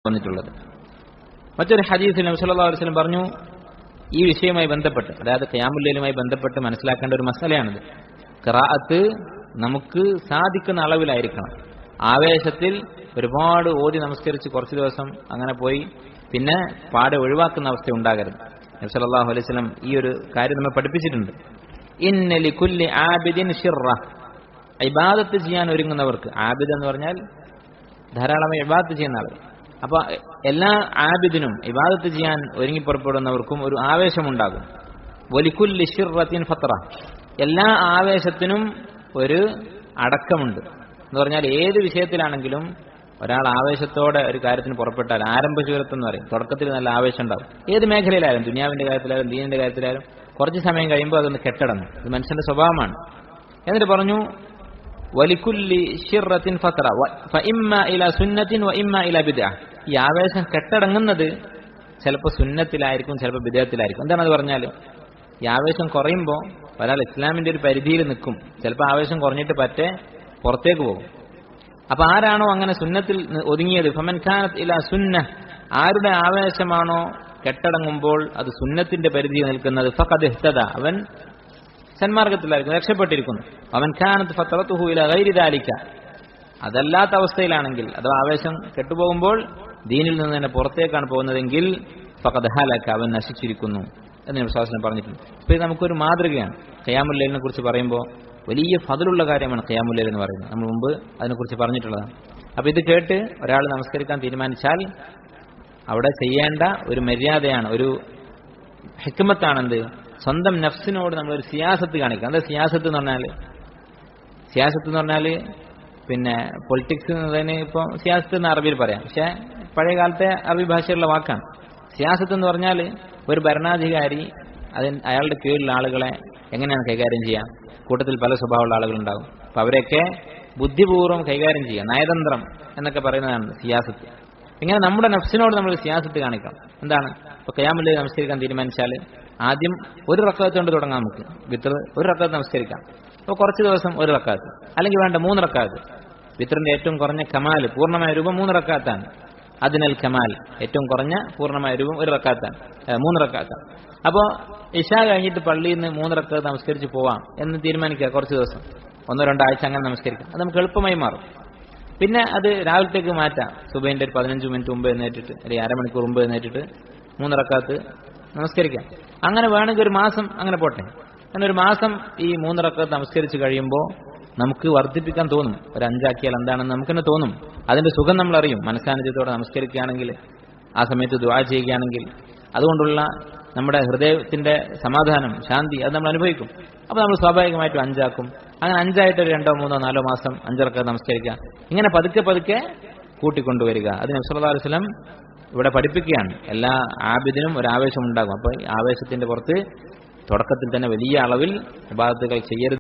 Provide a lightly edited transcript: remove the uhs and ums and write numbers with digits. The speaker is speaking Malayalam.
വന്നിട്ടുള്ളത്. മറ്റൊരു ഹദീസിൽ നബി സല്ലല്ലാഹു അലൈഹി വസല്ലം പറഞ്ഞു, ഈ വിഷയവുമായി ബന്ധപ്പെട്ട്, അതായത് ഖിയാമുൽ ലൈലുമായി ബന്ധപ്പെട്ട് മനസ്സിലാക്കേണ്ട ഒരു മസലയാണിത്. ഖിറാഅത്ത് നമുക്ക് സാധിക്കുന്ന അളവിലായിരിക്കണം. ആവേശത്തിൽ ഒരുപാട് ഓതി നമസ്കരിച്ച് കുറച്ച് ദിവസം അങ്ങനെ പോയി പിന്നെ പാടെ ഒഴിവാക്കുന്ന അവസ്ഥ ഉണ്ടാകരുത്. നബി സല്ലല്ലാഹു അലൈഹി വസല്ലം ഈ ഒരു കാര്യം നമ്മെ പഠിപ്പിച്ചിട്ടുണ്ട്. ഇന്ന ലികുല്ലി ആബിദിൻ ശിർറ, ഇബാദത്ത് ചെയ്യാൻ ഒരുങ്ങുന്നവർക്ക്, ആബിദ് എന്ന് പറഞ്ഞാൽ ധാരാളമായി ഇബാദത്ത് ചെയ്യുന്ന ആളുകൾ, അപ്പൊ എല്ലാ ആബിദിനും ഇബാദത്ത് ചെയ്യാൻ ഒരുങ്ങി പുറപ്പെടുന്നവർക്കും ഒരു ആവേശമുണ്ടാകും. വലിക്കുല്ലി ശിർറത്തിൻ ഫത്ര, എല്ലാ ആവേശത്തിനും ഒരു അടക്കമുണ്ട് എന്ന് പറഞ്ഞാൽ ഏത് വിഷയത്തിലാണെങ്കിലും ഒരാൾ ആവേശത്തോടെ ഒരു കാര്യത്തിന് പുറപ്പെട്ടാൽ ആരംഭ ശൂരത്വം എന്ന് പറയും. തുടക്കത്തിൽ നല്ല ആവേശം ഉണ്ടാവും. ഏത് മേഖലയിലായാലും, ദുനിയാവിന്റെ കാര്യത്തിലായാലും ദീനിന്റെ കാര്യത്തിലായാലും കുറച്ച് സമയം കഴിയുമ്പോൾ അതൊന്ന് കെട്ടടങ്ങും. ഇത് മനുഷ്യന്റെ സ്വഭാവമാണ്. എന്നിട്ട് പറഞ്ഞു വലിക്കുല്ലി ശിർറത്തിൻ ഫത്ര ഫഇമ്മ ഇലാ സുന്നത്തിൻ വഇമ്മ ഇലാ ബിദ്അ. ഈ ആവേശം കെട്ടടങ്ങുന്നത് ചിലപ്പോൾ സുന്നത്തിലായിരിക്കും, ചിലപ്പോൾ ബിദ്അത്തിലായിരിക്കും. എന്താണത് പറഞ്ഞാൽ, ഈ ആവേശം കുറയുമ്പോൾ ഒരാൾ ഇസ്ലാമിന്റെ ഒരു പരിധിയിൽ നിൽക്കും, ചിലപ്പോൾ ആവേശം കുറഞ്ഞിട്ട് പറ്റേ പുറത്തേക്ക് പോകും. അപ്പൊ ആരാണോ അങ്ങനെ സുന്നത്തിൽ ഒതുങ്ങിയത്, ഫമൻ കാനത് ഇലാ സുന്ന, ആരുടെ ആവേശമാണോ കെട്ടടങ്ങുമ്പോൾ അത് സുന്നത്തിന്റെ പരിധിയിൽ നിൽക്കുന്നത്, ഫഖദ് ഇഹ്തദ, അവൻ സന്മാർഗത്തിലായിരിക്കും, രക്ഷപ്പെട്ടിരിക്കുന്നു. അവൻ കാനത് ഫത്രതുഹു ഇലാ ഗൈരി ദാലിക, അതല്ലാത്ത അവസ്ഥയിലാണെങ്കിൽ അഥവാ ആവേശം കെട്ടുപോകുമ്പോൾ ദീനിൽ നിന്ന് തന്നെ പുറത്തേക്കാണ് പോകുന്നതെങ്കിൽ ഫഖദ് ഹലക, അവൻ നശിച്ചിരിക്കുന്നു എന്ന് നബി സ്വല്ലല്ലാഹു അലൈഹി വസല്ലം പറഞ്ഞിട്ടുണ്ട്. അപ്പോൾ ഇത് നമുക്കൊരു മാതൃകയാണ്. ഖിയാമുൽ ലൈലിനെ കുറിച്ച് പറയുമ്പോൾ വലിയ ഫദ്ലുള്ള കാര്യമാണ് ഖിയാമുൽ ലൈൽ എന്ന് പറയുന്നത്. നമ്മൾ മുമ്പ് അതിനെക്കുറിച്ച് പറഞ്ഞിട്ടുള്ളതാണ്. അപ്പോൾ ഇത് കേട്ട് ഒരാൾ നമസ്കരിക്കാൻ തീരുമാനിച്ചാൽ അവിടെ ചെയ്യേണ്ട ഒരു മര്യാദയാണ്, ഒരു ഹിക്മത്താണെന്ത്, സ്വന്തം നഫ്സിനോട് നമ്മളൊരു സിയാസത്ത് കാണിക്കുക. എന്താ സിയാസത്ത് എന്ന് പറഞ്ഞാൽ പിന്നെ പൊളിറ്റിക്സ് എന്നതിന് ഇപ്പോൾ സിയാസത്ത് എന്ന് അറബിയിൽ പറയാം, പക്ഷെ പഴയ കാലത്തെ അറബി ഭാഷയുള്ള വാക്കാണ്. സിയാസത്ത് എന്ന് പറഞ്ഞാൽ ഒരു ഭരണാധികാരി അയാളുടെ കീഴിലുള്ള ആളുകളെ എങ്ങനെയാണ് കൈകാര്യം ചെയ്യാം. കൂട്ടത്തിൽ പല സ്വഭാവമുള്ള ആളുകളുണ്ടാകും. അപ്പോൾ അവരെയൊക്കെ ബുദ്ധിപൂർവ്വം കൈകാര്യം ചെയ്യുക, നയതന്ത്രം എന്നൊക്കെ പറയുന്നതാണ് സിയാസത്ത്. ഇങ്ങനെ നമ്മുടെ നഫ്സിനോട് നമ്മൾ സിയാസത്ത് കാണിക്കണം. എന്താണ്, ഇപ്പോൾ ഖിയാമുൽ ലൈൽ നമസ്കരിക്കാൻ തീരുമാനിച്ചാൽ ആദ്യം ഒരു റക്അത്ത് കൊണ്ട് തുടങ്ങാം. നമുക്ക് വിത്ർ ഒരു റക്അത്ത് നമസ്കരിക്കാം. അപ്പോൾ കുറച്ച് ദിവസം ഒരു റക്അത്ത്, അല്ലെങ്കിൽ വേണ്ട 3 റക്അത്ത്. വിത്റിന്റെ ഏറ്റവും കുറഞ്ഞ കമാൽ, പൂർണ്ണമായ രൂപം 3 റക്അത്താണ്. അതിനൽ കമാൽ, ഏറ്റവും കുറഞ്ഞ പൂർണ്ണമായ രൂപം 1 റക്അത്താണ്, 3 റക്അത്താണ്. അപ്പോൾ ഇശാ കഴിഞ്ഞിട്ട് പള്ളിയിൽ നിന്ന് 3 റക്അത്ത് നമസ്കരിച്ച് പോവാം എന്ന് തീരുമാനിക്കുക. കുറച്ച് ദിവസം 1-2 ആഴ്ച അങ്ങനെ നമസ്കരിക്കാം. അത് നമുക്ക് എളുപ്പമായി മാറും. പിന്നെ അത് രാവിലത്തേക്ക് മാറ്റാം. സുബഹിന്റെ ഒരു 15 മിനിറ്റ് മുമ്പ് എഴുന്നേറ്റിട്ട്, അല്ലെങ്കിൽ അരമണിക്കൂർ മുമ്പ് എഴുന്നേറ്റിട്ട് 3 റക്അത്ത് നമസ്കരിക്കാം. അങ്ങനെ വേണമെങ്കിൽ ഒരു മാസം അങ്ങനെ പോട്ടെ. അങ്ങനെ ഒരു മാസം ഈ 3 റക്അത്ത് നമസ്കരിച്ച് കഴിയുമ്പോൾ നമുക്ക് വർദ്ധിപ്പിക്കാൻ തോന്നും. ഒരു 5 ആക്കിയാൽ എന്താണെന്ന് നമുക്ക് തന്നെ തോന്നും. അതിന്റെ സുഖം നമ്മൾ അറിയും. മനസ്സാന്നിധ്യത്തോടെ നമസ്കരിക്കുകയാണെങ്കിൽ, ആ സമയത്ത് ദുആ ചെയ്യുകയാണെങ്കിൽ അതുകൊണ്ടുള്ള നമ്മുടെ ഹൃദയത്തിന്റെ സമാധാനം, ശാന്തി അത് നമ്മൾ അനുഭവിക്കും. അപ്പോൾ നമ്മൾ സ്വാഭാവികമായിട്ടും 5 ആക്കും. അങ്ങനെ 5 ആയിട്ട് ഒരു 2, 3, 4 മാസം 5 റക്അത്ത് നമസ്കരിക്കുക. ഇങ്ങനെ പതുക്കെ പതുക്കെ കൂട്ടിക്കൊണ്ടുവരിക. അത് നബി സല്ലല്ലാഹു അലൈഹി വസല്ലം ഇവിടെ പഠിപ്പിക്കുകയാണ്. എല്ലാ ആബിദിനും ഒരു ആവേശം ഉണ്ടാകും. അപ്പോൾ ഈ ആവേശത്തിന്റെ പുറത്ത് തുടക്കത്തിൽ തന്നെ വലിയ അളവിൽ ഇബാദത്തുകൾ ചെയ്യരുത്.